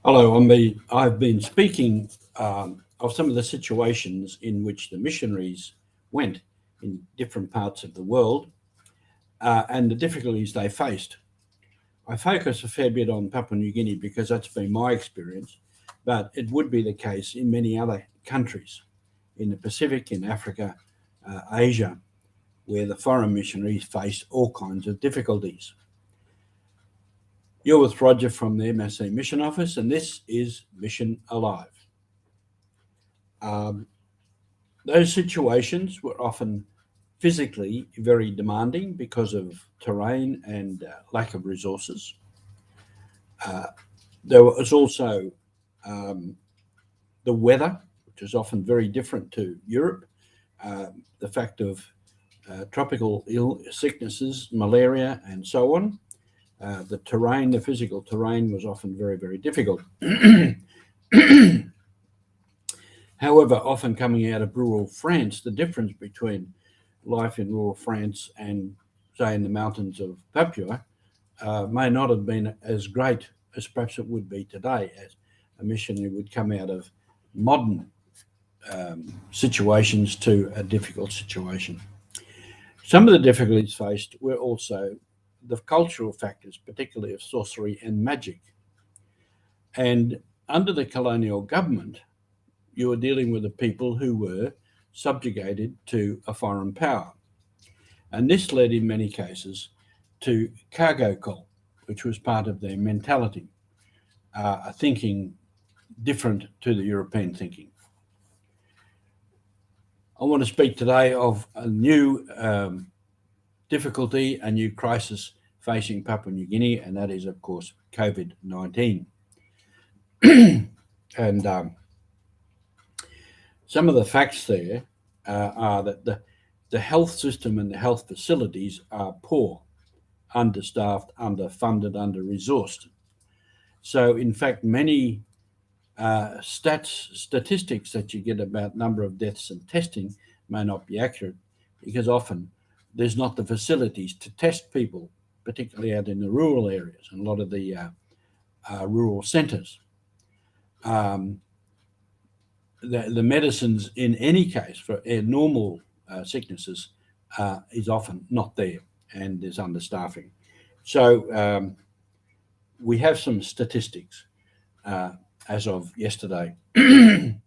Hello, I've been speaking of some of the situations in which the missionaries went in different parts of the world and the difficulties they faced. I focus a fair bit on Papua New Guinea because that's been my experience, but it would be the case in many other countries in the Pacific, in Africa, Asia, where the foreign missionaries faced all kinds of difficulties. You're with Roger from the MSC Mission Office, and this is Mission Alive. Um, those situations were often physically very demanding because of terrain and lack of resources. Uh, there was also um, the weather, which is often very different to Europe. The fact of tropical sicknesses, malaria, and so on. The terrain, the physical terrain, was often very, very difficult. However, often coming out of rural France, the difference between life in rural France and, say, in the mountains of Papua may not have been as great as perhaps it would be today, as a missionary would come out of modern situations to a difficult situation. Some of the difficulties faced were also the cultural factors, particularly of sorcery and magic. And under the colonial government, you were dealing with a people who were subjugated to a foreign power. And this led in many cases to cargo cult, which was part of their mentality, a thinking different to the European thinking. I want to speak today of a new difficulty, a new crisis facing Papua New Guinea, and that is, of course, COVID-19. And some of the facts there are that the health system and the health facilities are poor, understaffed, underfunded, under-resourced. So, in fact, many statistics that you get about number of deaths and testing may not be accurate because often there's not the facilities to test people, particularly out in the rural areas and a lot of the rural centres. The medicines, in any case, for normal sicknesses, is often not there, and there's understaffing. So we have some statistics as of yesterday. There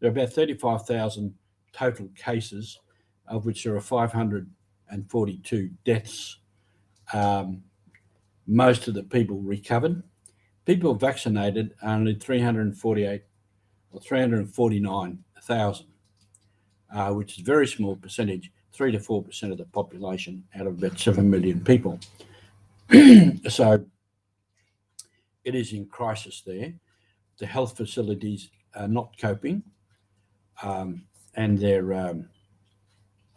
are about 35,000 total cases, of which there are 542 deaths. Most of the people recovered. People vaccinated are only 348 or 349,000, which is a very small percentage, 3 to 4% of the population out of about 7 million people. So it is in crisis there. The health facilities are not coping, and a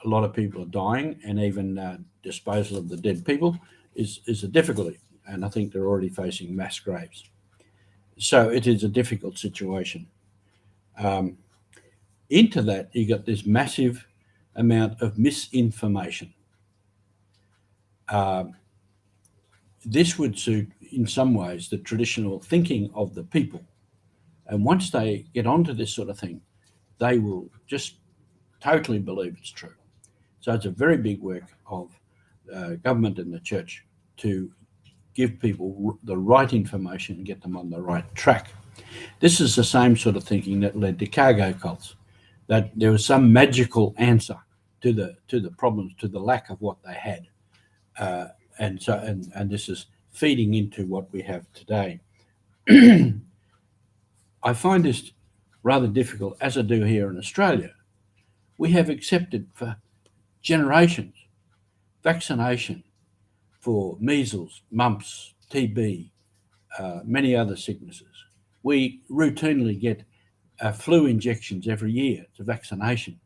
lot of people are dying, and even disposal of the dead people is a difficulty. And I think they're already facing mass graves. So it is a difficult situation. Into that, you got this massive amount of misinformation. This would suit, in some ways, the traditional thinking of the people. And once they get onto this sort of thing, they will just totally believe it's true. So it's a very big work of government and the church to give people the right information and get them on the right track. This is the same sort of thinking that led to cargo cults, that there was some magical answer to the problems, to the lack of what they had, and this is feeding into what we have today. I find this rather difficult, as I do here in Australia. We have accepted for generations vaccination for measles, mumps, TB, many other sicknesses. We routinely get flu injections every year. It's a vaccination.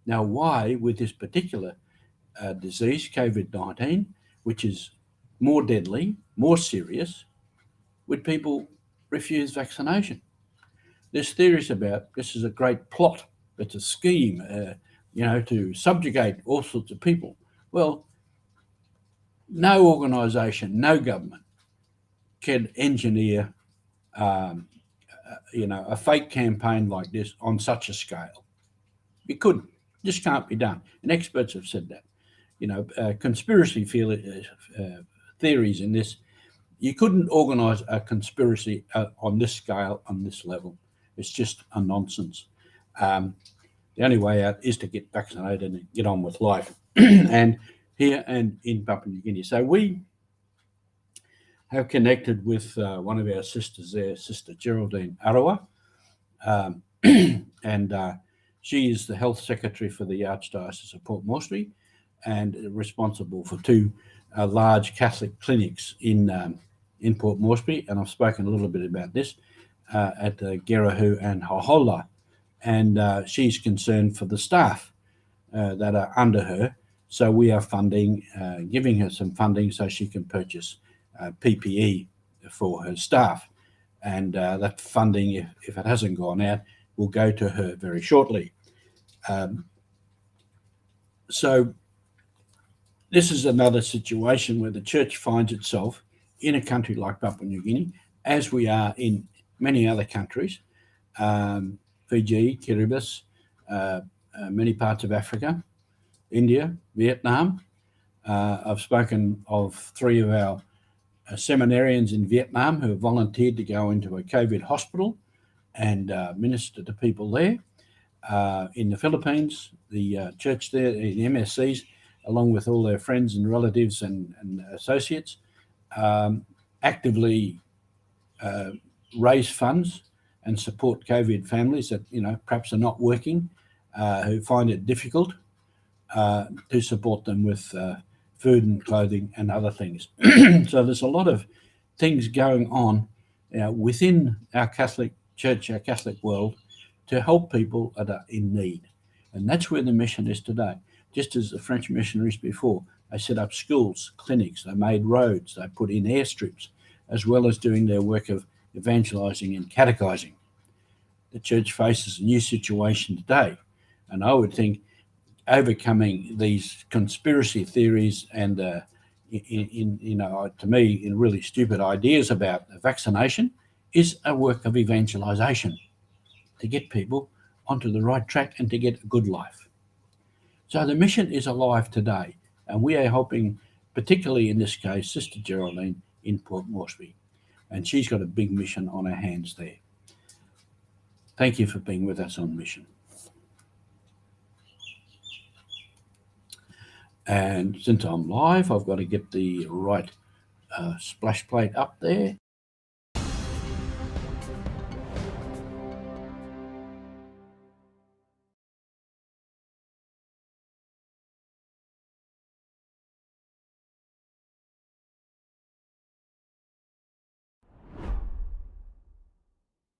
Now, why, with this particular disease, COVID-19, which is more deadly, more serious, would people refuse vaccination? There's theories about this is a great plot. It's a scheme, to subjugate all sorts of people. Well, no organisation, no government can engineer um, a fake campaign like this on such a scale. It couldn't, just can't be done. And experts have said that. Conspiracy theories in this, you couldn't organise a conspiracy on this scale, on this level. It's just a nonsense. The only way out is to get vaccinated and get on with life. And here and in Papua New Guinea. So we have connected with one of our sisters there, Sister Geraldine Arawa, and she is the health secretary for the Archdiocese of Port Moresby and responsible for two large Catholic clinics in Port Moresby. And I've spoken a little bit about this at Gerahu and Hohola. And she's concerned for the staff that are under her. So we are giving her some funding so she can purchase PPE for her staff. And that funding, if it hasn't gone out, will go to her very shortly. So this is another situation where the church finds itself in a country like Papua New Guinea, as we are in many other countries, Fiji, Kiribati, many parts of Africa, India, Vietnam. I've spoken of 3 of our seminarians in Vietnam who have volunteered to go into a COVID hospital and minister to people there. In the Philippines, the church there, the MSCs, along with all their friends and relatives and associates, actively raise funds and support COVID families that perhaps are not working, who find it difficult to support them with food and clothing and other things. So there's a lot of things going on within our Catholic Church, our Catholic world, to help people that are in need. And that's where the mission is today. Just as the French missionaries before, they set up schools, clinics, they made roads, they put in airstrips, as well as doing their work of evangelizing and catechizing. The church faces a new situation today. And I would think overcoming these conspiracy theories and, to me, in really stupid ideas about vaccination is a work of evangelization to get people onto the right track and to get a good life. So the mission is alive today, and we are helping, particularly in this case, Sister Geraldine in Port Moresby, and she's got a big mission on her hands there. Thank you for being with us on mission. And since I'm live, I've got to get the right splash plate up there.